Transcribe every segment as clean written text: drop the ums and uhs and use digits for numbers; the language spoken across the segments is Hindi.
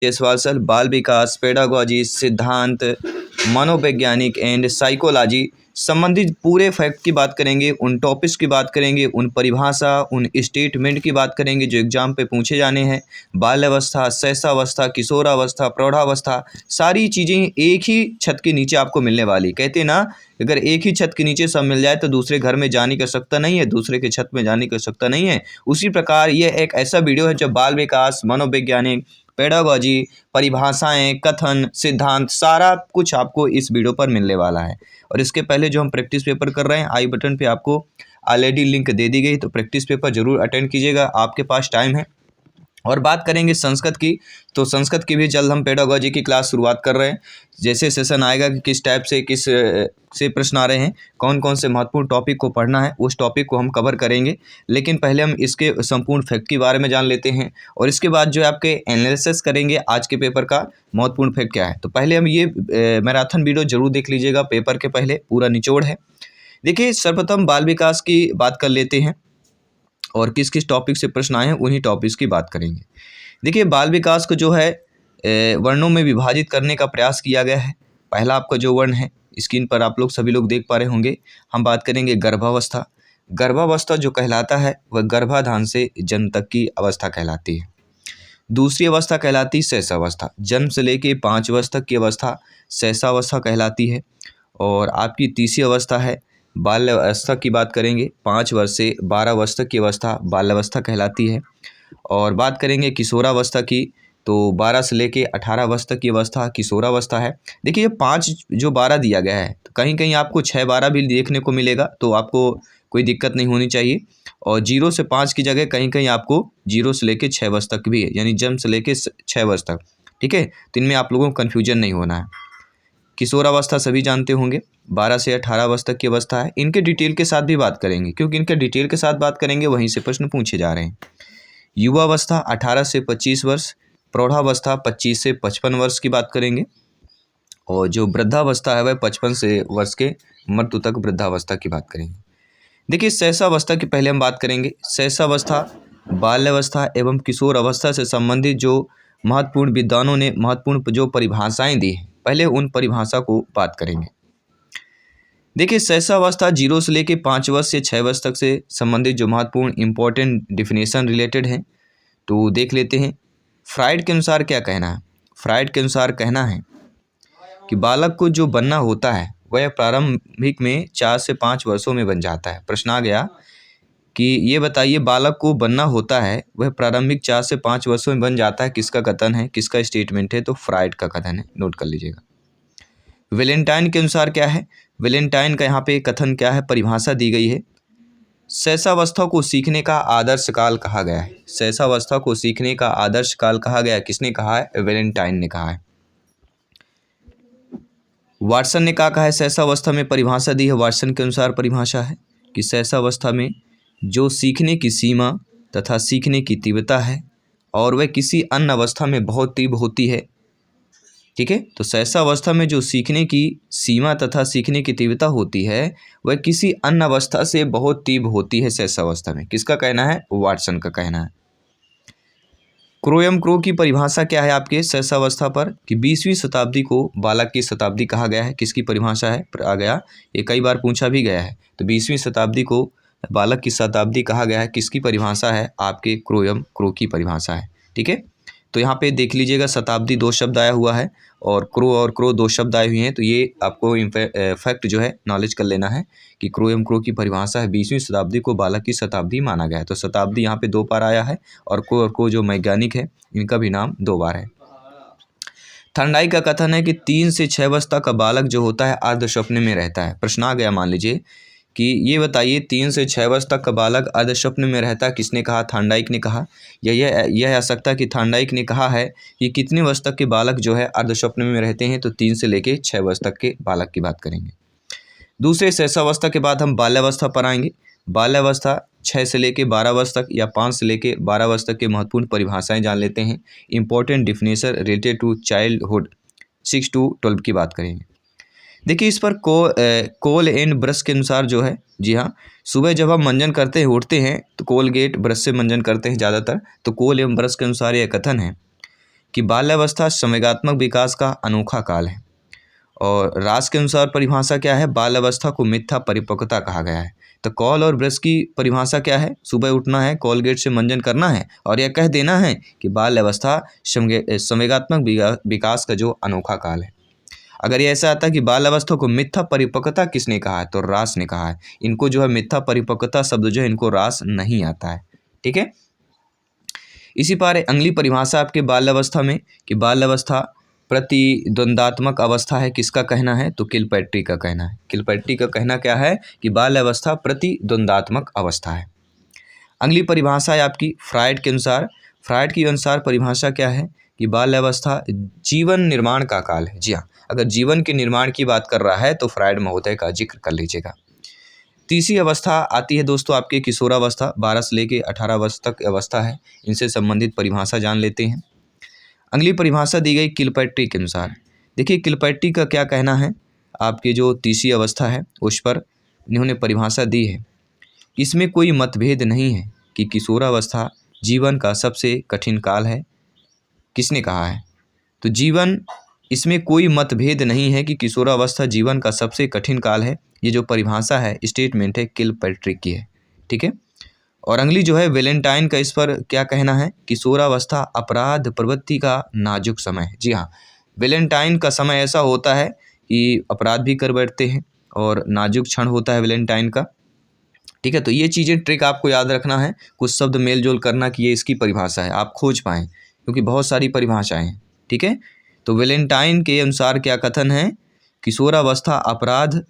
जायसवाल सर बाल विकास, पेडागोजी, सिद्धांत, मनोवैज्ञानिक एंड साइकोलॉजी संबंधित पूरे फैक्ट की बात करेंगे, उन टॉपिक्स की बात करेंगे, उन परिभाषा, उन स्टेटमेंट की बात करेंगे जो एग्जाम पे पूछे जाने हैं। बाल्यावस्था, शैशवावस्था, किशोरावस्था, प्रौढ़ावस्था, सारी चीज़ें एक ही छत के नीचे आपको मिलने वाली। कहते ना, अगर एक ही छत के नीचे सब मिल जाए तो दूसरे घर में जाने की आवश्यकता नहीं है, दूसरे के छत में जाने की आवश्यकता नहीं है। उसी प्रकार ये एक ऐसा वीडियो है जो बाल विकास, मनोवैज्ञानिक, पेडागोजी, परिभाषाएं, कथन, सिद्धांत सारा कुछ आपको इस वीडियो पर मिलने वाला है। और इसके पहले जो हम प्रैक्टिस पेपर कर रहे हैं, आई बटन पे आपको ऑलरेडी लिंक दे दी गई, तो प्रैक्टिस पेपर जरूर अटेंड कीजिएगा, आपके पास टाइम है। और बात करेंगे संस्कृत की, तो संस्कृत की भी जल्द हम पेडागोजी की क्लास शुरुआत कर रहे हैं। जैसे सेशन आएगा कि किस टाइप से से प्रश्न आ रहे हैं, कौन कौन से महत्वपूर्ण टॉपिक को पढ़ना है, उस टॉपिक को हम कवर करेंगे। लेकिन पहले हम इसके संपूर्ण फैक्ट के बारे में जान लेते हैं और इसके बाद जो है आपके एनालिसिस करेंगे आज के पेपर का महत्वपूर्ण फैक्ट क्या है। तो पहले हम ये मैराथन वीडियो जरूर देख लीजिएगा, पेपर के पहले पूरा निचोड़ है। देखिए, सर्वप्रथम बाल विकास की बात कर लेते हैं और किस किस टॉपिक से प्रश्न आए हैं उन्हीं टॉपिक्स की बात करेंगे। देखिए, बाल विकास को जो है वर्णों में विभाजित करने का प्रयास किया गया है। पहला आपका जो वर्ण है, स्क्रीन पर आप लोग सभी लोग देख पा रहे होंगे, हम बात करेंगे गर्भावस्था। गर्भावस्था जो कहलाता है वह गर्भाधान से जन्म तक की अवस्था कहलाती है। दूसरी अवस्था कहलाती है शैशवावस्था, जन्म से लेके 5 वर्ष तक की अवस्था शैशवावस्था कहलाती है। और आपकी तीसरी अवस्था है बाल्यावस्था की बात करेंगे, 5 वर्ष से 12 वर्ष तक की अवस्था बाल्यावस्था कहलाती है। और बात करेंगे किशोरावस्था की, तो 12 से लेके 18 वर्ष तक की अवस्था किशोरावस्था है। देखिए, ये 5 जो 12 दिया गया है, तो कहीं कहीं आपको 6-12 भी देखने को मिलेगा, तो आपको कोई दिक्कत नहीं होनी चाहिए। और 0 से 5 की जगह कहीं कहीं आपको 0 से लेके 6 वर्ष तक भी है, यानी जन्म से लेके 6 वर्ष तक। ठीक है, तो इनमें आप लोगों को कन्फ्यूजन नहीं होना है। किशोरावस्था सभी जानते होंगे, 12 से 18 वर्ष तक की अवस्था है। इनके डिटेल के साथ भी बात करेंगे, क्योंकि इनके डिटेल के साथ बात करेंगे वहीं से प्रश्न पूछे जा रहे हैं। युवावस्था 18 से 25 वर्ष, प्रौढ़ावस्था 25 से 55 वर्ष की बात करेंगे। और जो वृद्धावस्था है वह 55 से वर्ष के मृत्यु तक वृद्धावस्था की बात करेंगे। देखिए, शैशवावस्था की पहले हम बात करेंगे। शैशवावस्था बाल्यावस्था एवं किशोर अवस्था से संबंधित जो महत्वपूर्ण विद्वानों ने महत्वपूर्ण जो परिभाषाएं दी हैं, पहले उन परिभाषा को बात करेंगे। देखिए, शैशवावस्था 0 से लेके 5 वर्ष से 6 वर्ष तक से संबंधित जो महत्वपूर्ण इंपॉर्टेंट डिफिनेशन रिलेटेड हैं, तो देख लेते हैं। फ्राइड के अनुसार क्या कहना है? फ्राइड के अनुसार कहना है कि बालक को जो बनना होता है वह प्रारंभिक में 4 से 5 वर्षों में बन जाता है। प्रश्न आ गया कि ये बताइए, बालक को बनना होता है वह प्रारंभिक 4 से 5 वर्षों में बन जाता है, किसका कथन है, किसका स्टेटमेंट है? तो फ्राइड का कथन है, नोट कर लीजिएगा। वेलेंटाइन के अनुसार क्या है? वेलेंटाइन का यहाँ पे कथन क्या है, परिभाषा दी गई है। शैशवावस्था को सीखने का आदर्श काल कहा गया है। शैशवावस्था को सीखने का आदर्श काल कहा गया है, किसने कहा है? वेलेंटाइन ने कहा है। वाटसन ने क्या कहा है? शैशवावस्था में परिभाषा दी है, वाटसन के अनुसार परिभाषा है कि शैशवावस्था में जो सीखने की सीमा तथा सीखने की तीव्रता है और वह किसी अन्य अवस्था में बहुत तीव्र होती है। ठीक है, तो शैशवावस्था में जो सीखने की सीमा तथा सीखने की तीव्रता होती है वह किसी अन्य अवस्था से बहुत तीव्र होती है शैशवावस्था में। किसका कहना है? वाटसन का कहना है। क्रोयम क्रो की परिभाषा क्या है आपके शैशवावस्था पर? कि 20वीं शताब्दी को बालक की शताब्दी कहा गया है। किसकी परिभाषा है? आ गया, ये कई बार पूछा भी गया है। तो 20वीं शताब्दी को बालक की शताब्दी कहा गया है, किसकी परिभाषा है? आपके क्रोयम क्रो की परिभाषा है। ठीक है, तो यहाँ पे देख लीजिएगा, शताब्दी 2 शब्द आया हुआ है और क्रो 2 शब्द आए हुए हैं, तो ये आपको फैक्ट जो है नॉलेज कर लेना है कि क्रोयम क्रो की परिभाषा है 20वीं शताब्दी को बालक की शताब्दी माना गया है। तो शताब्दी यहाँ पे 2 बार आया है और को जो वैज्ञानिक है इनका भी नाम 2 बार है। थर्नडाइक का कथन है कि 3 से 6 वर्ष तक का बालक जो होता है अर्ध स्वप्न में रहता है। प्रश्न आ गया, मान लीजिए कि ये बताइए 3 से 6 वर्ष तक का बालक अर्ध स्वप्न में रहता है, किसने कहा? थर्नडाइक ने कहा। यह आ सकता है कि थर्नडाइक ने कहा है कि कितने वर्ष तक के बालक जो है अर्ध स्वप्न में रहते हैं, तो 3 से लेके 6 वर्ष तक के बालक की बात करेंगे। दूसरे शैशवावस्था के बाद हम बाल्यावस्था पर आएंगे। बाल्यावस्था 6 से लेके 12 वर्ष तक या 5 से लेके 12 वर्ष तक के महत्वपूर्ण परिभाषाएं जान लेते हैं। Important definition related to childhood 6 to 12 की बात करेंगे। देखिए, इस पर कोल एंड ब्रश के अनुसार जो है, जी हाँ, सुबह जब हम मंजन करते हैं, उठते हैं, तो कोलगेट ब्रश से मंजन करते हैं ज़्यादातर, तो कोल एवं ब्रश के अनुसार यह कथन है कि बाल्यावस्था संवेगात्मक विकास का अनोखा काल है। और रास के अनुसार परिभाषा क्या है, बाल्यावस्था को मिथ्या परिपक्वता कहा गया है। तो कॉल और ब्रश की परिभाषा क्या है, सुबह उठना है, कोलगेट से मंजन करना है और यह कह देना है कि बाल्यावस्था संवेगात्मक विकास का जो अनोखा काल है। अगर ये ऐसा आता कि बाल्यावस्था को मिथ्या परिपक्वता किसने कहा है, तो रास ने कहा है। इनको जो है मिथ्या परिपक्वता शब्द जो है इनको रास नहीं आता है। ठीक है, इसी पर अगली परिभाषा आपके बाल्यावस्था में कि बाल्यावस्था प्रतिद्वंदात्मक अवस्था है, किसका कहना है, तो किलपैट्री का कहना है। किलपैट्री का कहना क्या है कि बाल्यावस्था प्रतिद्वंदात्मक अवस्था है। अगली परिभाषा है आपकी फ्रायड के अनुसार। फ्रायड के अनुसार परिभाषा क्या है कि बाल्यावस्था जीवन निर्माण का काल है। जी हाँ, अगर जीवन के निर्माण की बात कर रहा है तो फ्रायड महोदय का जिक्र कर लीजिएगा। तीसरी अवस्था आती है दोस्तों आपके किशोरावस्था, 12 से लेकर 18 वर्ष तक अवस्था है। इनसे संबंधित परिभाषा जान लेते हैं। अगली परिभाषा दी गई किलपैट्री के अनुसार। देखिए किलपैट्री का क्या कहना है, आपकी जो तीसरी अवस्था है उस पर इन्होंने परिभाषा दी है। इसमें कोई मतभेद नहीं है कि किशोरावस्था जीवन का सबसे कठिन काल है। किसने कहा है, तो जीवन, इसमें कोई मतभेद नहीं है कि किशोरावस्था जीवन का सबसे कठिन काल है। ये जो परिभाषा है, स्टेटमेंट है, किलपैट्री की है। ठीक है, और अगली जो है वेलेंटाइन का इस पर क्या कहना है, किशोरावस्था अपराध प्रवृत्ति का नाजुक समय है। जी हाँ, वेलेंटाइन का समय ऐसा होता है कि अपराध भी कर बैठते हैं और नाजुक क्षण होता है वेलेंटाइन का। ठीक है, तो ये चीज़ें ट्रिक आपको याद रखना है, कुछ शब्द मेल जोल करना कि ये इसकी परिभाषा है, आप खोज पाएँ, क्योंकि बहुत सारी परिभाषाएँ हैं। ठीक है, तो वेलेंटाइन के अनुसार क्या कथन है, किशोरावस्था अपराध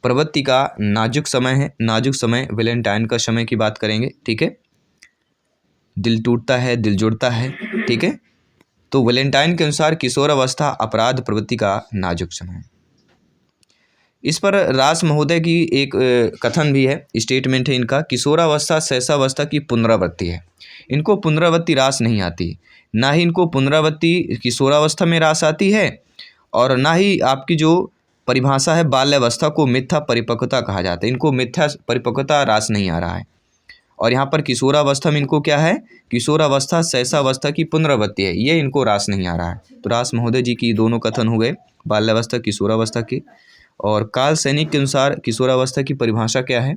प्रवृत्ति का नाजुक समय है। नाजुक समय वेलेंटाइन का समय की बात करेंगे। ठीक है, दिल टूटता है, दिल जुड़ता है। ठीक है, तो वेलेंटाइन के अनुसार किशोरावस्था अपराध प्रवृत्ति का नाजुक समय है। इस पर रास महोदय की एक कथन भी है, स्टेटमेंट है इनका, किशोरावस्था शैशवावस्था की पुनरावृत्ति है। इनको पुनरावृत्ति रास नहीं आती, ना ही इनको पुनरावृत्ति किशोरावस्था में रास आती है और ना ही आपकी जो परिभाषा है बाल्यावस्था को मिथ्या परिपक्वता कहा जाता है। इनको मिथ्या परिपक्वता रास नहीं आ रहा है। और यहाँ पर किशोरावस्था में इनको क्या है, किशोरावस्था शैशवावस्था की पुनरावृत्ति है, ये इनको रास नहीं आ रहा है। तो रास महोदय जी की दोनों कथन हो गए, बाल्यावस्था किशोरावस्था की। और कार्ल सैनिक के अनुसार किशोरावस्था की परिभाषा क्या है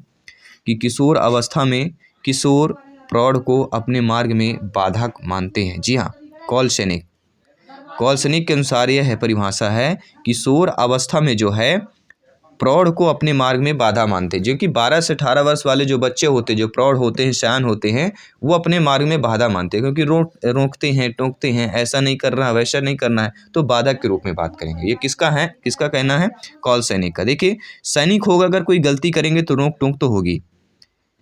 कि किशोर अवस्था में किशोर प्रौढ़ को अपने मार्ग में बाधक मानते हैं। जी हाँ, कार्ल सैनिक के अनुसार यह है परिभाषा है, किशोर अवस्था में जो है प्रौढ़ को अपने मार्ग में बाधा मानते हैं। जो कि 12 से 18 वर्ष वाले जो बच्चे होते हैं, जो प्रौढ़ होते हैं, सयान होते हैं, वो अपने मार्ग में बाधा मानते हैं, क्योंकि रोकते हैं, टोकते हैं, ऐसा नहीं करना, वैसा नहीं करना है, तो बाधक के रूप में बात करेंगे। ये किसका है, किसका कहना है, कार्ल सैनिक का। देखिए सैनिक होगा, अगर कोई गलती करेंगे तो रोक टोक तो होगी।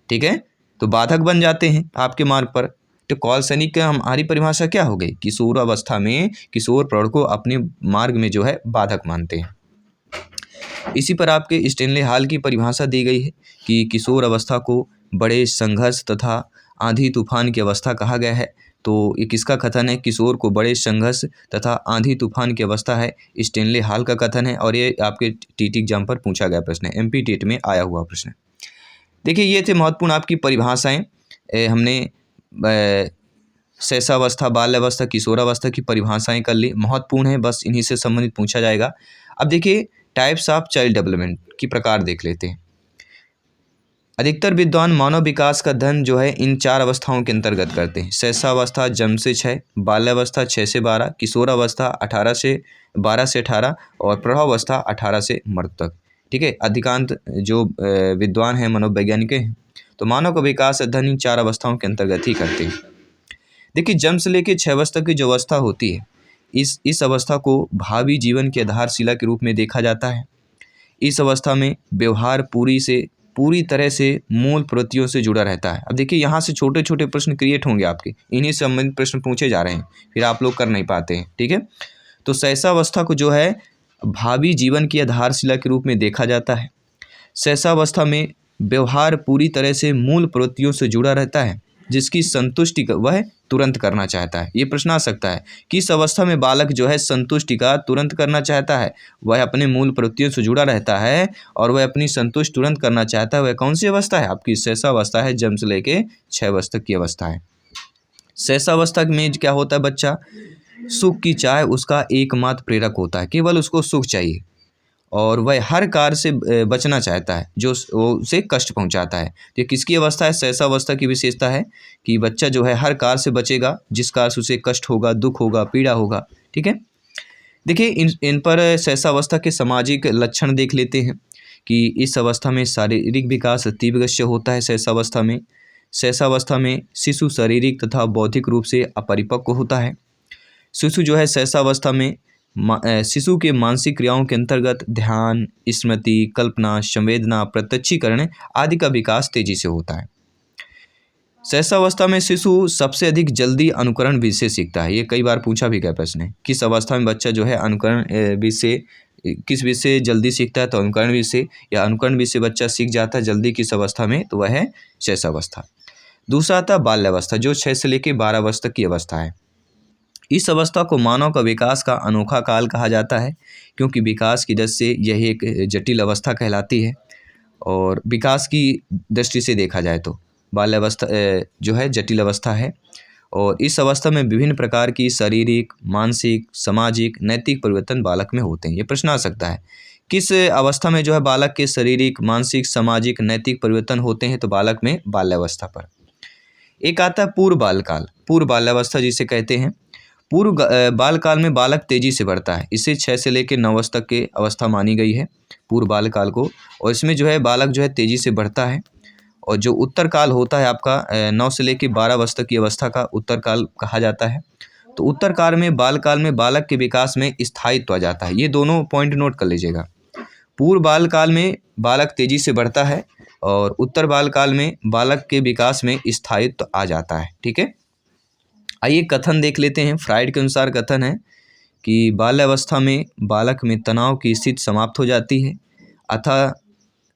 ठीक है, तो बाधक बन जाते हैं आपके मार्ग पर। तो कार्ल सैनिक का हमारी परिभाषा क्या हो गई, किशोर अवस्था में किशोर प्रौढ़ को अपने मार्ग में जो है बाधक मानते हैं। इसी पर आपके स्टेनले हॉल की परिभाषा दी गई है कि किशोर अवस्था को बड़े संघर्ष तथा आंधी तूफान की अवस्था कहा गया है। तो ये किसका कथन है, किशोर को बड़े संघर्ष तथा आंधी तूफान की अवस्था है, स्टेनले हॉल का कथन है। और ये आपके टीटी एग्जाम पर पूछा गया प्रश्न है, एमपी टेट में आया हुआ प्रश्न। देखिए ये थे महत्वपूर्ण आपकी परिभाषाएं। हमने शैशवावस्था, बाल्यावस्था, किशोरावस्था की परिभाषाएं कर ली, महत्वपूर्ण है, बस इन्हीं से संबंधित पूछा जाएगा। अब देखिए टाइप्स ऑफ चाइल्ड डेवलपमेंट की प्रकार देख लेते हैं। अधिकतर विद्वान मानव विकास का अध्ययन जो है इन 4 अवस्थाओं के अंतर्गत करते हैं। शैशवावस्था जन्म से 6, बाल्यावस्था 6 से 12, किशोरावस्था 12 से 18 और प्रौढ़ावस्था 18 से मृत्यु तक। ठीक है, अधिकांश जो विद्वान हैं मनोवैज्ञानिक हैं, तो मानव का विकास अध्ययन इन 4 अवस्थाओं के अंतर्गत ही करते हैं। देखिए जन्म से लेकर 6 वर्ष तक की जो अवस्था होती है, इस अवस्था को भावी जीवन की आधारशिला के रूप में देखा जाता है। इस अवस्था में व्यवहार पूरी तरह से मूल प्रवृत्तियों से जुड़ा रहता है। अब देखिए यहाँ से छोटे छोटे प्रश्न क्रिएट होंगे आपके, इन्हीं से संबंधित प्रश्न पूछे जा रहे हैं, फिर आप लोग कर नहीं पाते हैं। ठीक है, तो शैशवावस्था को जो है भावी जीवन की आधारशिला के रूप में देखा जाता है। शैशवावस्था में व्यवहार पूरी तरह से मूल प्रवृत्तियों से जुड़ा रहता है, जिसकी संतुष्टि वह तुरंत करना चाहता है। ये प्रश्न आ सकता है कि इस अवस्था में बालक जो है संतुष्टि का तुरंत करना चाहता है, वह अपने मूल प्रवृत्तियों से जुड़ा रहता है और वह अपनी संतुष्टि तुरंत करना चाहता है। वह कौन सी अवस्था है, आपकी शैशवावस्था है, जन्म से लेके 6 वर्ष तक की अवस्था है। शैशवावस्था में क्या होता है, बच्चा सुख की चाह उसका एकमात्र प्रेरक होता है, केवल उसको सुख चाहिए और वह हर कार्य से बचना चाहता है जो वो उसे कष्ट पहुंचाता है। तो ये किसकी अवस्था है, शैशवावस्था की विशेषता है कि बच्चा जो है हर कार्य से बचेगा जिस कार्य से उसे कष्ट होगा, दुख होगा, पीड़ा होगा। ठीक है, देखिए इन पर शैशवावस्था के सामाजिक लक्षण देख लेते हैं कि इस अवस्था में शारीरिक विकास तीव्र गति से होता है। शैशवावस्था में शिशु शारीरिक तथा बौद्धिक रूप से अपरिपक्व होता है। शिशु जो है शैशवावस्था में शिशु के मानसिक क्रियाओं के अंतर्गत ध्यान, स्मृति, कल्पना, संवेदना, प्रत्यक्षीकरण आदि का विकास तेजी से होता है। शैशवावस्था में शिशु सबसे अधिक जल्दी अनुकरण विधि से सीखता है। ये कई बार पूछा भी गया प्रश्न है, किस अवस्था में बच्चा जो है अनुकरण विधि से किस विधि से जल्दी सीखता है, तो अनुकरण विधि से, या अनुकरण विधि से बच्चा सीख जाता है जल्दी किस अवस्था में, तो वह है शैशवावस्था। दूसरा आता है बाल्यावस्था, जो 6 से लेकर 12 वर्ष तक की अवस्था है। इस अवस्था को मानव का विकास का अनोखा काल कहा जाता है क्योंकि विकास की दृष्टि से यह एक जटिल अवस्था कहलाती है और विकास की दृष्टि से देखा जाए तो बाल्यावस्था जो है जटिल अवस्था है और इस अवस्था में विभिन्न प्रकार की शारीरिक, मानसिक, सामाजिक, नैतिक परिवर्तन बालक में होते हैं। ये प्रश्न आ सकता है किस अवस्था में जो है बालक के शारीरिक, मानसिक, सामाजिक, नैतिक परिवर्तन होते हैं, तो बालक में बाल्यावस्था पर। एक आता है पूर्व बालकाल, पूर्व बाल्यावस्था जिसे कहते हैं। पूर्व बाल काल में बालक तेजी से बढ़ता है, इसे 6 से लेकर 9 वर्ष तक के अवस्था मानी गई है पूर्व बाल काल को, और इसमें जो है बालक जो है तेजी से बढ़ता है। और जो उत्तर काल होता है आपका 9 से लेकर 12 वर्ष तक की अवस्था का उत्तर काल कहा जाता है। तो उत्तर काल में बालक के विकास में स्थायित्व आ जाता है। ये दोनों पॉइंट नोट कर लीजिएगा, पूर्व बाल काल में बालक तेजी से बढ़ता है और उत्तर बाल काल में बालक के विकास में स्थायित्व आ जाता है। ठीक है, आइए कथन देख लेते हैं। फ्राइड के अनुसार कथन है कि बाल्यावस्था में बालक में तनाव की स्थिति समाप्त हो जाती है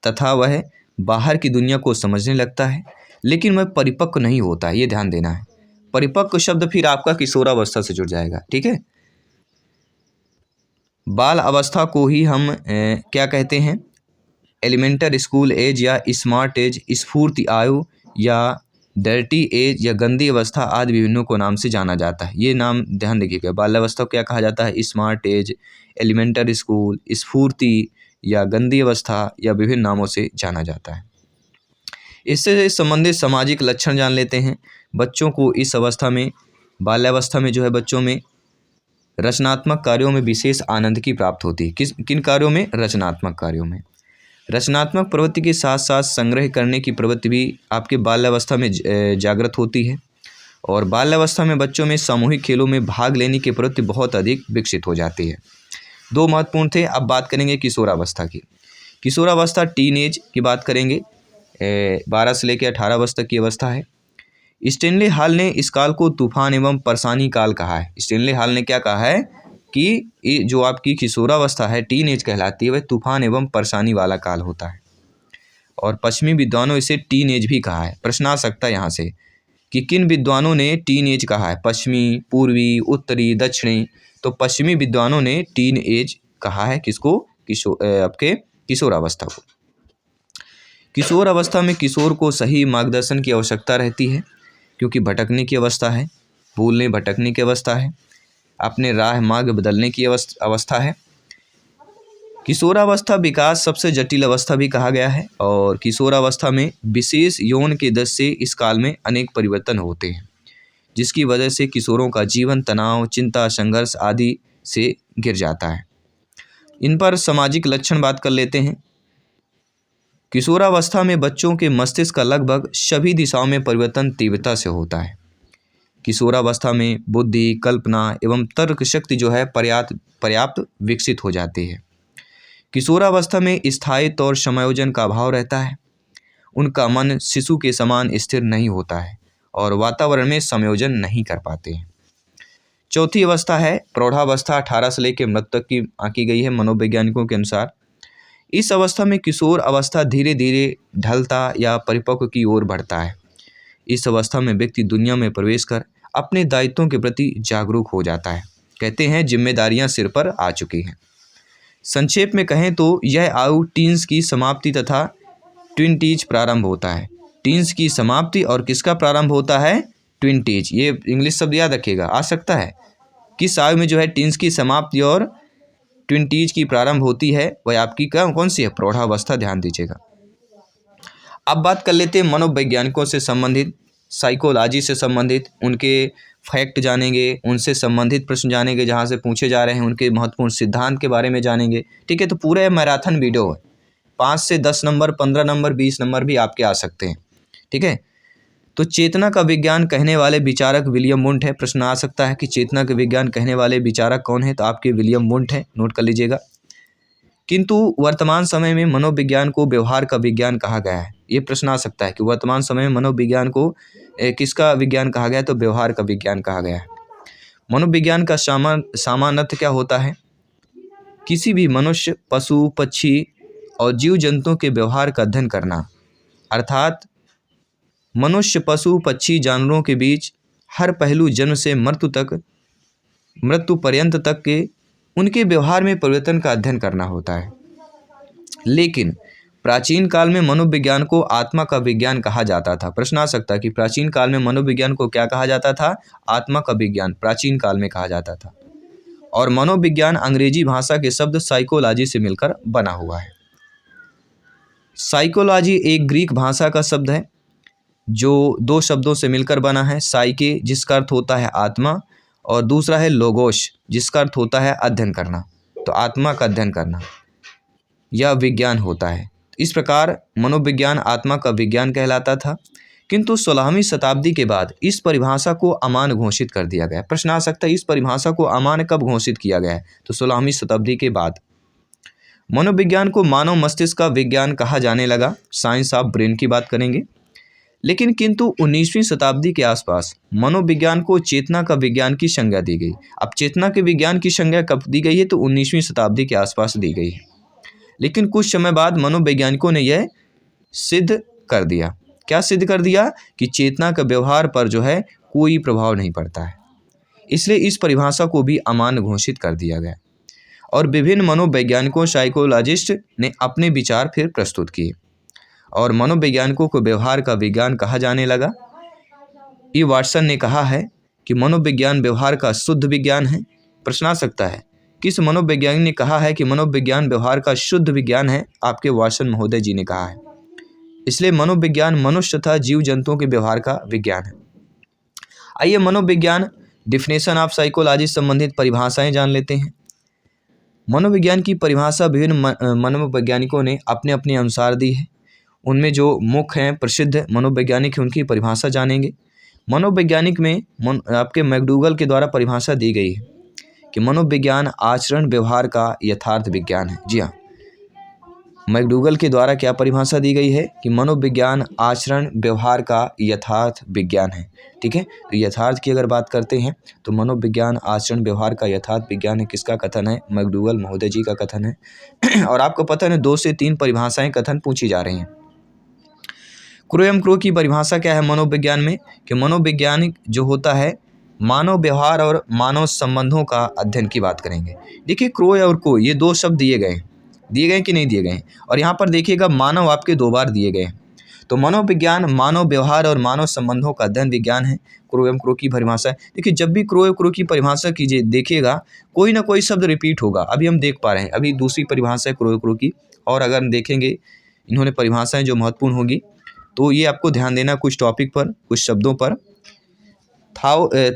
तथा वह बाहर की दुनिया को समझने लगता है, लेकिन वह परिपक्व नहीं होता है। ये ध्यान देना है, परिपक्व शब्द फिर आपका किशोरावस्था से जुड़ जाएगा। ठीक है, बाल अवस्था को ही हम क्या कहते हैं, एलिमेंटर स्कूल एज या स्मार्ट एज, स्फूर्ति आयु या डर्टी एज या गंदी अवस्था आदि विभिन्नों को नाम से जाना जाता है। ये नाम ध्यान रखिएगा, बाल्यावस्था को क्या कहा जाता है, स्मार्ट एज, एलिमेंटर स्कूल, स्फूर्ति या गंदी अवस्था या विभिन्न नामों से जाना जाता है। इससे संबंधित सामाजिक लक्षण जान लेते हैं। बच्चों को इस अवस्था में, बाल्यावस्था में जो है बच्चों में रचनात्मक कार्यों में विशेष आनंद की प्राप्त होती है। किन कार्यों में, रचनात्मक कार्यों में। रचनात्मक प्रवृत्ति के साथ साथ संग्रह करने की प्रवृत्ति भी आपके बाल्यावस्था में जागृत होती है और बाल्यावस्था में बच्चों में सामूहिक खेलों में भाग लेने की प्रवृत्ति बहुत अधिक विकसित हो जाती है। दो महत्वपूर्ण थे। अब बात करेंगे किशोरावस्था की। किशोरावस्था टीन एज की बात करेंगे, 12 से लेकर 18 वर्ष तक की अवस्था है। स्टेनले हॉल ने इस काल को तूफान एवं परेशानी काल कहा है। स्टेनले हॉल ने क्या कहा है कि जो आपकी किशोरावस्था है, टीन एज कहलाती है, वह तूफान एवं परेशानी वाला काल होता है और पश्चिमी विद्वानों इसे टीन एज भी कहा है। प्रश्न आ सकता है यहाँ से कि किन विद्वानों ने टीन एज कहा है, पश्चिमी, पूर्वी, उत्तरी, दक्षिणी। तो पश्चिमी विद्वानों ने टीन एज कहा है किसको, आपके किशोरावस्था को। किशोर अवस्था में किशोर को सही मार्गदर्शन की आवश्यकता रहती है क्योंकि भटकने की अवस्था है, भूलने भटकने की अवस्था है, अपने राह मार्ग बदलने की अवस्था है। किशोरावस्था विकास सबसे जटिल अवस्था भी कहा गया है और किशोरावस्था में विशेष यौन के दशा से इस काल में अनेक परिवर्तन होते हैं जिसकी वजह से किशोरों का जीवन तनाव, चिंता, संघर्ष आदि से घिर जाता है। इन पर सामाजिक लक्षण बात कर लेते हैं। किशोरावस्था में बच्चों के मस्तिष्क का लगभग सभी दिशाओं में परिवर्तन तीव्रता से होता है। किशोरावस्था में बुद्धि, कल्पना एवं तर्क शक्ति जो है पर्याप्त विकसित हो जाती है। किशोरावस्था में स्थायित्व और समायोजन का अभाव रहता है। उनका मन शिशु के समान स्थिर नहीं होता है और वातावरण में समायोजन नहीं कर पाते हैं। चौथी अवस्था है प्रौढ़ावस्था, 18 से लेकर मृत्यु तक की आंकी गई है मनोवैज्ञानिकों के अनुसार। इस अवस्था में किशोर अवस्था धीरे धीरे ढलता या परिपक्व की ओर बढ़ता है। इस अवस्था में व्यक्ति दुनिया में प्रवेश कर अपने दायित्वों के प्रति जागरूक हो जाता है। कहते हैं जिम्मेदारियां सिर पर आ चुकी हैं। संक्षेप में कहें तो यह आयु टीन्स की समाप्ति तथा ट्विंटीज प्रारंभ होता है। टीन्स की समाप्ति और किसका प्रारंभ होता है, ट्विंटीज, ये इंग्लिश शब्द याद रखिएगा, आ सकता है। किस आयु में जो है टीन्स की समाप्ति और ट्विंटीज की प्रारंभ होती है, वह आपकी कौन सी है? प्रौढ़ावस्था, ध्यान दीजिएगा। अब बात कर लेते हैं मनोवैज्ञानिकों से संबंधित, साइकोलॉजी से संबंधित, उनके फैक्ट जानेंगे, उनसे संबंधित प्रश्न जानेंगे जहाँ से पूछे जा रहे हैं, उनके महत्वपूर्ण सिद्धांत के बारे में जानेंगे। ठीक है, तो पूरे मैराथन वीडियो है, 5 से 10 नंबर, 15 नंबर, 20 नंबर भी आपके आ सकते हैं। ठीक है, तो चेतना का विज्ञान कहने वाले विचारक विलियम वुंट है। प्रश्न आ सकता है कि चेतना का विज्ञान कहने वाले विचारक कौन है, तो आपके विलियम वुंट है, नोट कर लीजिएगा। किंतु वर्तमान समय में मनोविज्ञान को व्यवहार का विज्ञान कहा गया है। ये प्रश्न आ सकता है कि वर्तमान समय में मनोविज्ञान को किसका विज्ञान कहा गया है, तो व्यवहार का विज्ञान कहा गया है। मनोविज्ञान का सामान्य अर्थ क्या होता है? किसी भी मनुष्य, पशु, पक्षी और जीव जंतुओं के व्यवहार का अध्ययन करना, अर्थात मनुष्य, पशु, पक्षी, जानवरों के बीच हर पहलू, जन्म से मृत्यु पर्यंत तक के उनके व्यवहार में परिवर्तन का अध्ययन करना होता है। लेकिन प्राचीन काल में मनोविज्ञान को आत्मा का विज्ञान कहा जाता था। प्रश्न आ सकता है कि प्राचीन काल में मनोविज्ञान को क्या कहा जाता था? आत्मा का विज्ञान प्राचीन काल में कहा जाता था। और मनोविज्ञान अंग्रेजी भाषा के शब्द साइकोलॉजी से मिलकर बना हुआ है। साइकोलॉजी एक ग्रीक भाषा का शब्द है जो 2 शब्दों से मिलकर बना है। साइके, जिसका अर्थ होता है आत्मा, और दूसरा है लोगोस, जिसका अर्थ होता है अध्ययन करना। तो आत्मा का अध्ययन करना यह विज्ञान होता है। इस प्रकार मनोविज्ञान आत्मा का विज्ञान कहलाता था। किंतु 16वीं शताब्दी के बाद इस परिभाषा को अमान्य घोषित कर दिया गया। प्रश्न आ सकता है इस परिभाषा को अमान्य कब घोषित किया गया है? तो 16वीं शताब्दी के बाद मनोविज्ञान को मानव मस्तिष्क का विज्ञान कहा जाने लगा। साइंस ऑफ ब्रेन की बात करेंगे। लेकिन किंतु 19वीं शताब्दी के आसपास मनोविज्ञान को चेतना का विज्ञान की संज्ञा दी गई। अब चेतना के विज्ञान की संज्ञा कब दी गई है? तो 19वीं शताब्दी के आसपास दी गई है। लेकिन कुछ समय बाद मनोवैज्ञानिकों ने यह सिद्ध कर दिया। क्या सिद्ध कर दिया? कि चेतना का व्यवहार पर जो है कोई प्रभाव नहीं पड़ता है। इसलिए इस परिभाषा को भी अमान्य घोषित कर दिया गया और विभिन्न मनोवैज्ञानिकों, साइकोलॉजिस्ट ने अपने विचार फिर प्रस्तुत किए और मनोवैज्ञानिकों को व्यवहार का विज्ञान कहा जाने लगा। ई वाटसन ने कहा है कि मनोविज्ञान व्यवहार का शुद्ध विज्ञान है। प्रश्न आ सकता है किस मनोवैज्ञानिक ने कहा है कि मनोविज्ञान व्यवहार का शुद्ध विज्ञान है? आपके वाटसन महोदय जी ने कहा है। इसलिए मनोविज्ञान मनुष्य तथा जीव जंतुओं के व्यवहार का विज्ञान है। आइए मनोविज्ञान डिफिनेशन ऑफ साइकोलॉजी से संबंधित परिभाषाएं जान लेते हैं। मनोविज्ञान की परिभाषा विभिन्न मनोवैज्ञानिकों ने अपने अपने अनुसार दी है। उनमें जो मुख्य हैं, प्रसिद्ध मनोवैज्ञानिक हैं, उनकी परिभाषा जानेंगे। मनोवैज्ञानिक में आपके मैकडूगल के द्वारा परिभाषा दी गई है कि मनोविज्ञान आचरण व्यवहार का यथार्थ विज्ञान है। जी हाँ, मैकडूगल के द्वारा क्या परिभाषा दी गई है कि मनोविज्ञान आचरण व्यवहार का यथार्थ विज्ञान है। ठीक है, तो यथार्थ की अगर बात करते हैं तो मनोविज्ञान आचरण व्यवहार का यथार्थ विज्ञान है। किसका कथन है? मैकडूगल महोदय जी का कथन है। और आपको पता है 2 से 3 परिभाषाएं कथन पूछी जा रही हैं। क्रो एवं क्रो की परिभाषा क्या है मनोविज्ञान में? कि मनोवैज्ञानिक जो होता है मानव व्यवहार और मानव संबंधों का अध्ययन की बात करेंगे। देखिए क्रो और को ये 2 शब्द दिए गए कि नहीं दिए गए? और यहाँ पर देखिएगा मानव आपके 2 बार दिए गए। तो मनोविज्ञान मानव व्यवहार और मानव संबंधों का अध्ययन विज्ञान है। क्रो एवं क्रो की परिभाषा। देखिए जब भी क्रो एवं क्रो की परिभाषा कीजिए देखिएगा कोई ना कोई शब्द रिपीट होगा। अभी हम देख पा रहे हैं, अभी दूसरी परिभाषा है क्रो एवं क्रो की। और अगर हम देखेंगे इन्होंने परिभाषाएं जो महत्वपूर्ण होगी तो ये आपको ध्यान देना कुछ टॉपिक पर, कुछ शब्दों पर।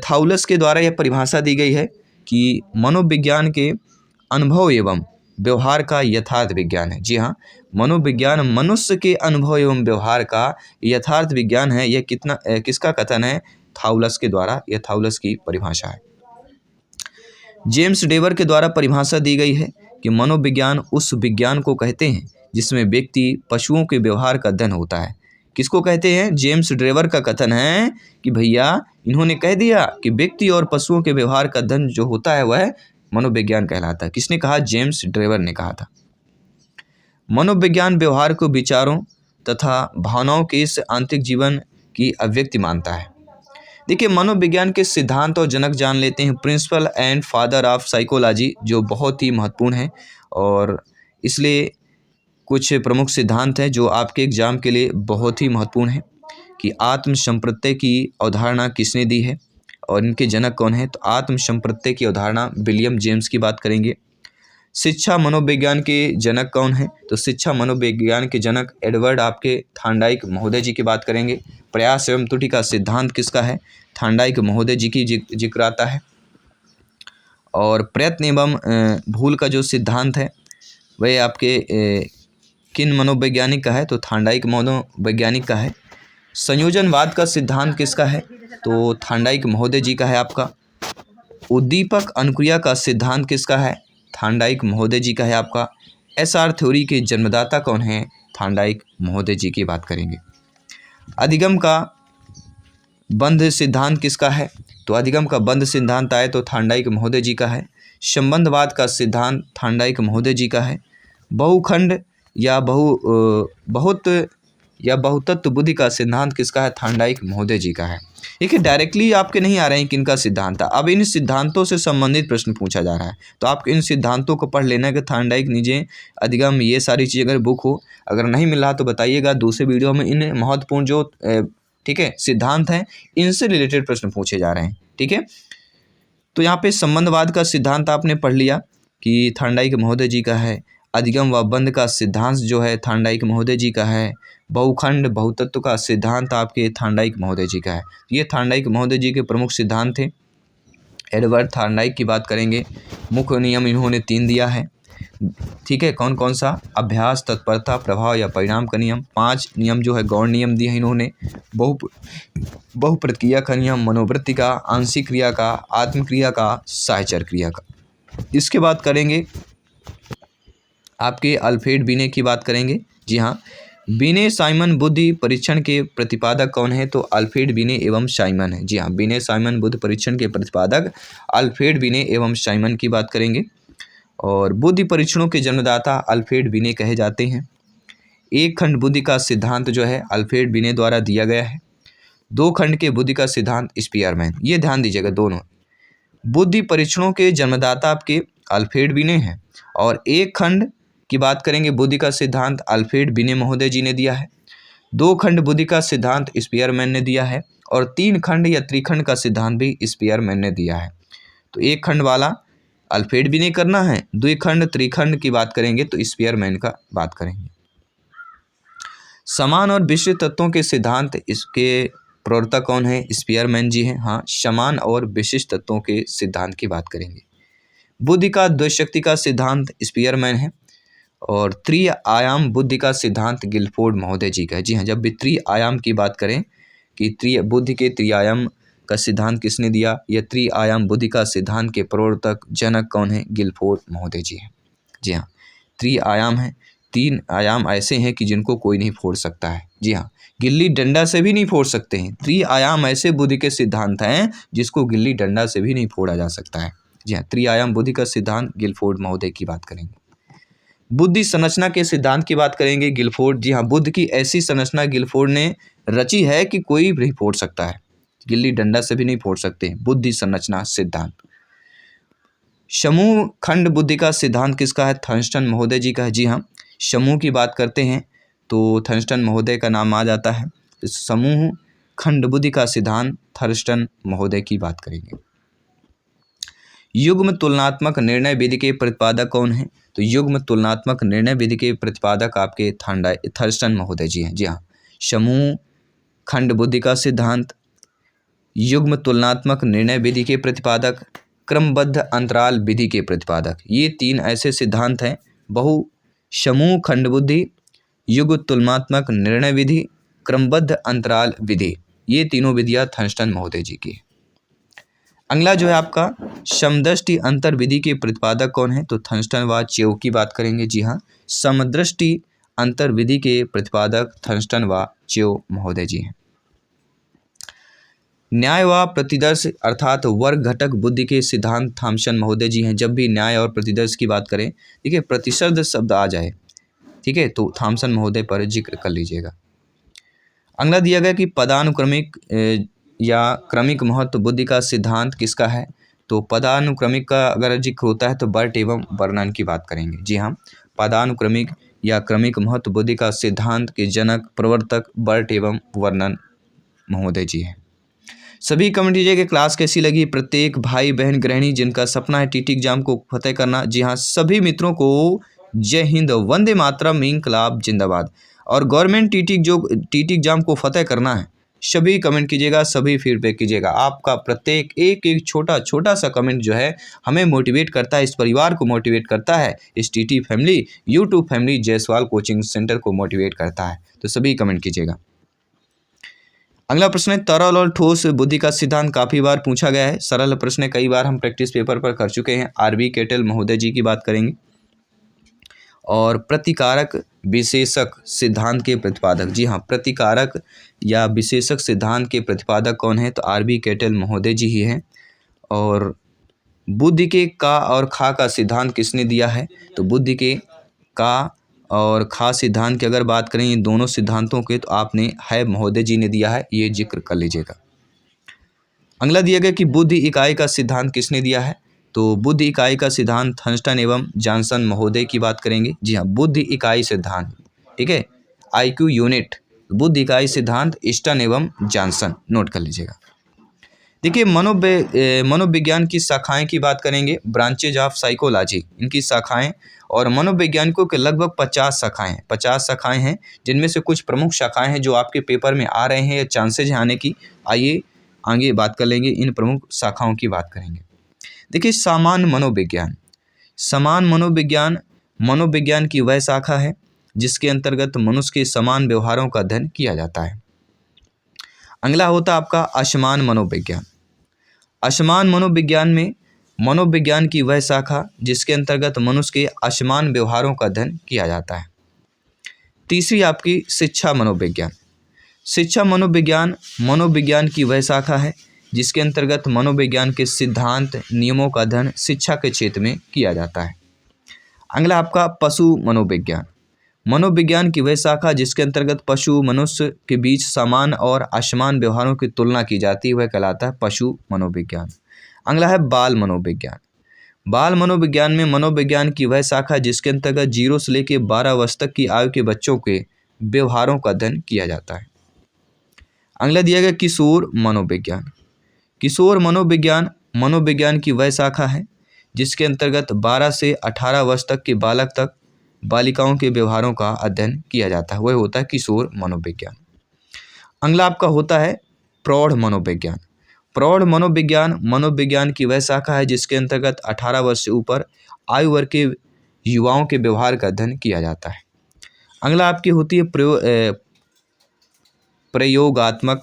थाउलस के द्वारा यह परिभाषा दी गई है कि मनोविज्ञान के अनुभव एवं व्यवहार का यथार्थ विज्ञान है। जी हाँ, मनोविज्ञान मनुष्य के अनुभव एवं व्यवहार का यथार्थ विज्ञान है। यह किसका कथन है? थाउलस के द्वारा। यह थाउलस की परिभाषा है। जेम्स डेवर के द्वारा परिभाषा दी गई है कि मनोविज्ञान उस विज्ञान को कहते हैं जिसमें व्यक्ति पशुओं के व्यवहार का अध्ययन होता है। किसको कहते हैं? जेम्स ड्रेवर का कथन है कि भैया इन्होंने कह दिया कि व्यक्ति और पशुओं के व्यवहार का अध्ययन जो होता है वह मनोविज्ञान कहलाता है। किसने कहा? जेम्स ड्रेवर ने कहा था। मनोविज्ञान व्यवहार को विचारों तथा भावनाओं के इस आंतरिक जीवन की अभिव्यक्ति मानता है। देखिए मनोविज्ञान के सिद्धांत और जनक जान लेते हैं। Principal and father of psychology, जो बहुत ही महत्वपूर्ण है और इसलिए कुछ प्रमुख सिद्धांत हैं जो आपके एग्जाम के लिए बहुत ही महत्वपूर्ण है। कि आत्म संप्रत्यय की अवधारणा किसने दी है और इनके जनक कौन है। तो आत्म संप्रत्यय की अवधारणा विलियम जेम्स की बात करेंगे। शिक्षा मनोविज्ञान के जनक कौन है। तो शिक्षा मनोविज्ञान के जनक एडवर्ड आपके थार्नडाइक महोदय जी की बात करेंगे। प्रयास एवं त्रुटि का सिद्धांत किसका है। थार्नडाइक महोदय जी की जिक्र आता है। और प्रयत्न एवं भूल का जो सिद्धांत है वह आपके किन मनोवैज्ञानिक का है। तो थार्नडाइक मनोवैज्ञानिक का है। संयोजनवाद का सिद्धांत किसका है। तो थार्नडाइक महोदय जी का है आपका। उद्दीपक अनुक्रिया का सिद्धांत किसका है। थार्नडाइक महोदय जी का है आपका। एसआर थ्योरी के जन्मदाता कौन है। थार्नडाइक महोदय जी की बात करेंगे। अधिगम का बंध सिद्धांत किसका है। तो अधिगम का बंध सिद्धांत आए तो थार्नडाइक महोदय जी का है। संबंधवाद का सिद्धांत थार्नडाइक महोदय जी का है। बहुखंड या बहुतत्व बुद्धि का सिद्धांत किसका है। थार्नडाइक महोदय जी का है। देखिए डायरेक्टली आपके नहीं आ रहे हैं किनका सिद्धांत था। अब इन सिद्धांतों से संबंधित प्रश्न पूछा जा रहा है तो आप इन सिद्धांतों को पढ़ लेना कि थार्नडाइक नीचे अधिगम ये सारी चीज़ अगर बुक हो, अगर नहीं मिल रहा तो बताइएगा। दूसरे वीडियो में इन महत्वपूर्ण जो ठीक है सिद्धांत हैं इनसे रिलेटेड प्रश्न पूछे जा रहे हैं। ठीक है, तो यहाँ पे संबंधवाद का सिद्धांत आपने पढ़ लिया कि थार्नडाइक महोदय जी का है। अधिगम व बंध का सिद्धांत जो है थार्नडाइक महोदय जी का है। बहुखंड बहुतत्व का सिद्धांत आपके थार्नडाइक महोदय जी का है। ये थार्नडाइक महोदय जी के प्रमुख सिद्धांत थे। एडवर्ड थार्नडाइक की बात करेंगे। मुख्य नियम इन्होंने 3 दिया है। ठीक है, कौन कौन सा। अभ्यास, तत्परता, प्रभाव या परिणाम का नियम। 5 नियम जो है गौण नियम दिए हैं इन्होंने। बहुप्रक्रिया का नियम, मनोवृत्ति का, आंशिक क्रिया का, आत्मक्रिया का, साहचर क्रिया का। इसके बाद करेंगे आपके अल्फ्रेड बिने की बात करेंगे। जी हाँ, बिने साइमन बुद्धि परीक्षण के प्रतिपादक कौन है। तो अल्फ्रेड बिने एवं साइमन है। जी हाँ, बिने साइमन बुद्धि परीक्षण के प्रतिपादक अल्फ्रेड बिने एवं साइमन की बात करेंगे। और बुद्धि परीक्षणों के जन्मदाता अल्फ्रेड बिने कहे जाते हैं। एक खंड बुद्धि का सिद्धांत जो है अल्फ्रेड बिने द्वारा दिया गया है। 2 खंड के बुद्धि का सिद्धांत स्पीयरमैन। ये ध्यान दीजिएगा, दोनों बुद्धि परीक्षणों के जन्मदाता आपके अल्फ्रेड बिने हैं। और 1 खंड की बात करेंगे बुद्धि का सिद्धांत अल्फ्रेड बिने महोदय जी ने दिया है। 2 खंड बुद्धि का सिद्धांत स्पीयरमैन ने दिया है। और 3 खंड या त्रिखंड का सिद्धांत भी स्पीयरमैन ने दिया है। तो 1 खंड वाला अल्फ्रेड बिने करना है। 2 खंड त्रिखंड की बात करेंगे तो स्पीयरमैन का बात करेंगे। समान और विशिष्ट तत्वों के सिद्धांत इसके प्रवर्तक कौन है। स्पीयरमैन जी हैं। हाँ, समान और विशिष्ट तत्वों के सिद्धांत की बात करेंगे। बुद्धि का द्वैशक्ति का सिद्धांत स्पीयरमैन है। और त्रि-आयाम बुद्धि का सिद्धांत गिलफोर्ड महोदय जी का है। जी हाँ, जब भी त्रि-आयाम की बात करें कि बुद्धि के त्रि-आयाम का सिद्धांत किसने दिया, यह त्रि-आयाम बुद्धि का सिद्धांत के प्रवर्तक जनक कौन है। गिलफोर्ड महोदय जी हैं। जी हाँ, त्रि-आयाम है। 3 आयाम ऐसे हैं कि जिनको कोई नहीं फोड़ सकता है। जी हाँ, गिल्ली डंडा से भी नहीं फोड़ सकते हैं। त्रि-आयाम ऐसे बुद्धि के सिद्धांत हैं जिसको गिल्ली डंडा से भी नहीं फोड़ा जा सकता है। जी हाँ, त्रि-आयाम बुद्धि का सिद्धांत गिलफोर्ड महोदय की बात करेंगे। बुद्धि संरचना के सिद्धांत की बात करेंगे गिलफोर्ड। जी हाँ, बुद्ध की ऐसी संरचना गिलफोर्ड ने रची है कि कोई नहीं फोड़ सकता है। गिल्ली डंडा से भी नहीं फोड़ सकते। बुद्धि संरचना सिद्धांत। समूह खंड बुद्धि का सिद्धांत किसका है। थर्स्टन महोदय जी का है। जी हाँ, समूह की बात करते हैं तो थर्स्टन महोदय का नाम आ जाता है। समूह खंड बुद्धि का सिद्धांत थर्स्टन महोदय की बात करेंगे। युग्म तुलनात्मक निर्णय विधि के प्रतिपादक कौन है। तो युग्म तुलनात्मक निर्णय विधि के प्रतिपादक आपके थर्स्टन महोदय जी हैं। जी हाँ, समूह खंड बुद्धि का सिद्धांत, युग्म तुलनात्मक निर्णय विधि के प्रतिपादक, क्रमबद्ध अंतराल विधि के प्रतिपादक। ये 3 ऐसे सिद्धांत हैं। समूह खंड बुद्धि, युग्म तुलनात्मक निर्णय विधि, क्रमबद्ध अंतराल विधि। ये तीनों विधियाँ थर्स्टन महोदय जी की। अगला जो है आपका समदृष्टि अंतर विधि के प्रतिपादक कौन है। तो थर्स्टन व च्योव की बात करेंगे। जी हाँ, समदृष्टि अंतर विधि के प्रतिपादक थर्स्टन व च्योव महोदय जी हैं। न्याय व प्रतिदर्श अर्थात वर्ग घटक बुद्धि के सिद्धांत थॉमसन महोदय जी हैं। जब भी न्याय और प्रतिदर्श की बात करें, ठीक है, प्रतिशब्द शब्द आ जाए, ठीक है, तो थॉमसन महोदय पर जिक्र कर लीजिएगा। अगला दिया गया कि पदानुक्रमिक या क्रमिक महत्व बुद्धि का सिद्धांत किसका है। तो पदानुक्रमिक का अगर जिक्र होता है तो बर्ट एवं वर्नन की बात करेंगे। जी हाँ, पदानुक्रमिक या क्रमिक महत्व बुद्धि का सिद्धांत के जनक प्रवर्तक बर्ट एवं वर्नन महोदय जी हैं। सभी कमेंट कीजिए कि क्लास कैसी लगी। प्रत्येक भाई बहन गृहिणी जिनका सपना है टीटी एग्जाम को फतेह करना, जी हाँ, सभी मित्रों को जय हिंद, वंदे मातरम, इंकलाब जिंदाबाद। और गवर्नमेंट टीटी एग्जाम को फतेह करना है, सभी कमेंट कीजिएगा, सभी फीडबैक कीजिएगा। आपका प्रत्येक एक एक छोटा छोटा सा कमेंट जो है हमें मोटिवेट करता है, इस परिवार को मोटिवेट करता है, इस TT family, YouTube family, Jaiswal coaching centre को मोटिवेट करता है। तो सभी कमेंट कीजिएगा। अगला प्रश्न है, तरल और ठोस बुद्धि का सिद्धांत काफ़ी बार पूछा गया है। सरल प्रश्न है, कई बार हम प्रैक्टिस पेपर पर कर चुके हैं। आरबी केटल महोदय जी की बात करेंगे। और प्रतिकारक विशेषक सिद्धांत के प्रतिपादक, जी हाँ, प्रतिकारक या विशेषक सिद्धांत के प्रतिपादक कौन है? तो आरबी केटल महोदय जी ही हैं। और बुद्धि के का और खा का सिद्धांत किसने दिया है? तो बुद्धि के का और खा सिद्धांत की अगर बात करें, इन दोनों सिद्धांतों के, तो आपने है महोदय जी ने दिया है, ये जिक्र कर लीजिएगा। अगला दिया गया कि बुद्धि इकाई का सिद्धांत किसने दिया है? तो बुद्धि इकाई का सिद्धांत हंस्टन एवं जॉनसन महोदय की बात करेंगे। जी हाँ, बुद्धि इकाई सिद्धांत, ठीक है, IQ यूनिट, बुद्धि इकाई सिद्धांत ईस्टन एवं जॉनसन, नोट कर लीजिएगा। देखिए, मनोविज्ञान की शाखाएं की बात करेंगे, ब्रांचेज ऑफ साइकोलॉजी, इनकी शाखाएं, और मनोवैज्ञानिकों के लगभग 50 शाखाएं हैं, जिनमें से कुछ प्रमुख शाखाएं हैं जो आपके पेपर में आ रहे हैं या चांसेज हैं आने की। आइए आगे बात कर लेंगे, इन प्रमुख शाखाओं की बात करेंगे। देखिए, सामान्य मनोविज्ञान, मनोविज्ञान की वह शाखा है जिसके अंतर्गत मनुष्य के समान व्यवहारों का अध्ययन किया जाता है। अगला होता आपका असमान मनोविज्ञान। असमान मनोविज्ञान में मनोविज्ञान की वह शाखा जिसके अंतर्गत मनुष्य के असमान व्यवहारों का अध्ययन किया जाता है। तीसरी आपकी शिक्षा मनोविज्ञान। शिक्षा मनोविज्ञान की वह शाखा है जिसके अंतर्गत मनोविज्ञान के सिद्धांत, नियमों का अध्ययन शिक्षा के क्षेत्र में किया जाता है। अगला आपका पशु मनोविज्ञान की वह शाखा जिसके अंतर्गत पशु मनुष्य के बीच समान और असमान व्यवहारों की तुलना की जाती है, वह कहलाता है पशु मनोविज्ञान। अगला है बाल मनोविज्ञान में मनोविज्ञान की वह शाखा जिसके अंतर्गत 0 से लेकर 12 वर्ष तक की आयु के बच्चों के व्यवहारों का अध्ययन किया जाता है। अगला दिया गया किशोर मनोविज्ञान की वह शाखा है जिसके अंतर्गत 12 से 18 वर्ष तक के बालिकाओं के व्यवहारों का अध्ययन किया जाता है, वह होता है किशोर मनोविज्ञान। अगला आपका होता है प्रौढ़ मनोविज्ञान की वह शाखा है जिसके अंतर्गत 18 वर्ष से ऊपर आयु वर्ग के युवाओं के व्यवहार का अध्ययन किया जाता है। अगला आपकी होती है प्रयोगात्मक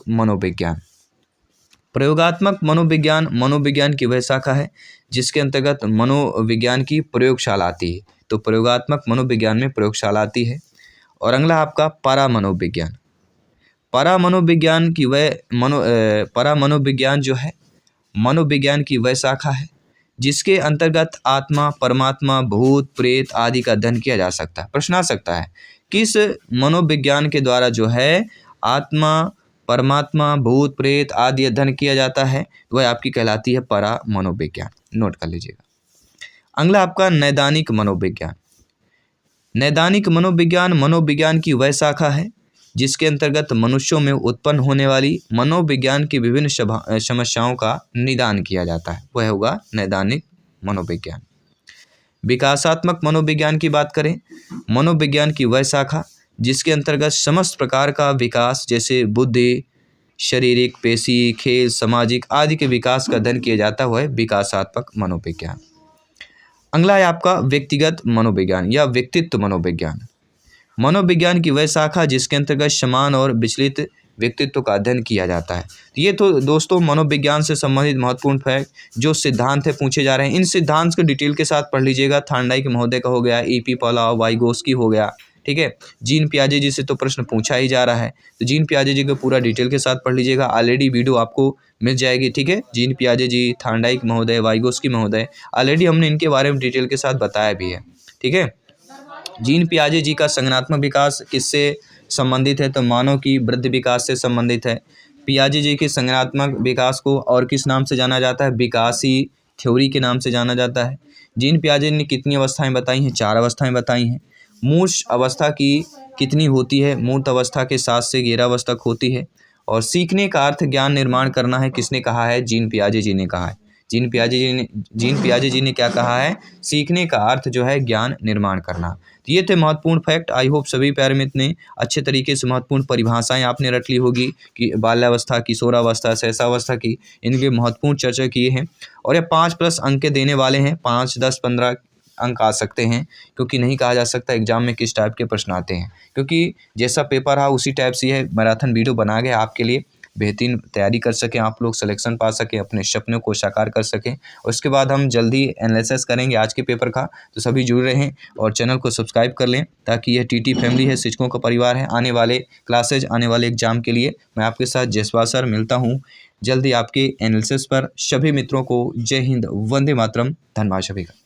मनोविज्ञान की वह शाखा है जिसके अंतर्गत मनोविज्ञान की प्रयोगशाला आती है, तो प्रयोगात्मक मनोविज्ञान में प्रयोगशाला आती है। और अगला आपका पारा मनोविज्ञान जो है मनोविज्ञान की वह शाखा है जिसके अंतर्गत आत्मा, परमात्मा, भूत, प्रेत आदि का अध्ययन किया जा सकता है। प्रश्न आ सकता है किस मनोविज्ञान के द्वारा जो है आत्मा, परमात्मा, भूत, प्रेत आदि अध्ययन किया जाता है, वह आपकी कहलाती है परा मनोविज्ञान, नोट कर लीजिएगा। अगला आपका नैदानिक मनोविज्ञान की वह शाखा है जिसके अंतर्गत मनुष्यों में उत्पन्न होने वाली मनोविज्ञान की विभिन्न समस्याओं का निदान किया जाता है, वह होगा नैदानिक मनोविज्ञान। विकासात्मक मनोविज्ञान की बात करें, मनोविज्ञान की वह शाखा जिसके अंतर्गत समस्त प्रकार का विकास जैसे बुद्धि, शारीरिक, पेशी, खेल, सामाजिक आदि के विकास का अध्ययन किया जाता है, वह विकासात्मक मनोविज्ञान। अगला है आपका व्यक्तिगत मनोविज्ञान या व्यक्तित्व मनोविज्ञान की वह शाखा जिसके अंतर्गत समान और विचलित व्यक्तित्व का अध्ययन किया जाता है। ये तो दोस्तों मनोविज्ञान से संबंधित महत्वपूर्ण फैक्ट जो सिद्धांत है पूछे जा रहे हैं, इन सिद्धांत को डिटेल के साथ पढ़ लीजिएगा। थार्नडाइक महोदय का हो गया, EP पॉलाव, वाइगोस्की हो गया, ठीक है। जीन पियाजे जी से तो प्रश्न पूछा ही जा रहा है, तो जीन पियाजे जी को पूरा डिटेल के साथ पढ़ लीजिएगा। ऑलरेडी वीडियो आपको मिल जाएगी, ठीक है। जीन पियाजे जी, थार्नडाइक महोदय, वाइगोस्की महोदय, ऑलरेडी हमने इनके बारे में डिटेल के साथ बताया भी है, ठीक है। जीन पियाजे जी का संज्ञानात्मक विकास किससे संबंधित है? तो मानव की वृद्धि विकास से संबंधित है। पियाजे जी के संज्ञानात्मक विकास को और किस नाम से जाना जाता है? विकासी थ्योरी के नाम से जाना जाता है। जीन पियाजे ने कितनी अवस्थाएं बताई हैं? 4 अवस्थाएं बताई हैं। मूर्छ अवस्था की कितनी होती है? मूर्त अवस्था के 7 से 11 वर्ष तक होती है। और सीखने का अर्थ ज्ञान निर्माण करना है, किसने कहा है? जीन पियाजे जी ने कहा है। जीन पियाजे जी ने क्या कहा है? सीखने का अर्थ जो है ज्ञान निर्माण करना। तो ये थे महत्वपूर्ण फैक्ट। आई होप सभी प्यारे मित्र ने अच्छे तरीके से महत्वपूर्ण परिभाषाएं आपने रट ली होगी कि बाल्यावस्था, किशोरावस्था, शैशवावस्था की इनके महत्वपूर्ण चर्चा किए हैं। और ये 5+ अंक के देने वाले हैं, 5, 10, 15 अंक आ सकते हैं, क्योंकि नहीं कहा जा सकता एग्जाम में किस टाइप के प्रश्न आते हैं, क्योंकि जैसा पेपर रहा उसी टाइप से यह मैराथन वीडियो बना गया आपके लिए। बेहतरीन तैयारी कर सकें आप लोग, सिलेक्शन पा सकें, अपने सपनों को साकार कर सकें। उसके बाद हम जल्दी एनालिसिस करेंगे आज के पेपर का, तो सभी जुड़ रहें और चैनल को सब्सक्राइब कर लें, ताकि यह टीटी फैमिली है, शिक्षकों का परिवार है। आने वाले क्लासेज, आने वाले एग्जाम के लिए मैं आपके साथ जयसवाल सर मिलता हूँ जल्दी आपके एनालिसिस पर। सभी मित्रों को जय हिंद, वंदे मातरम, धन्यवाद सभी का।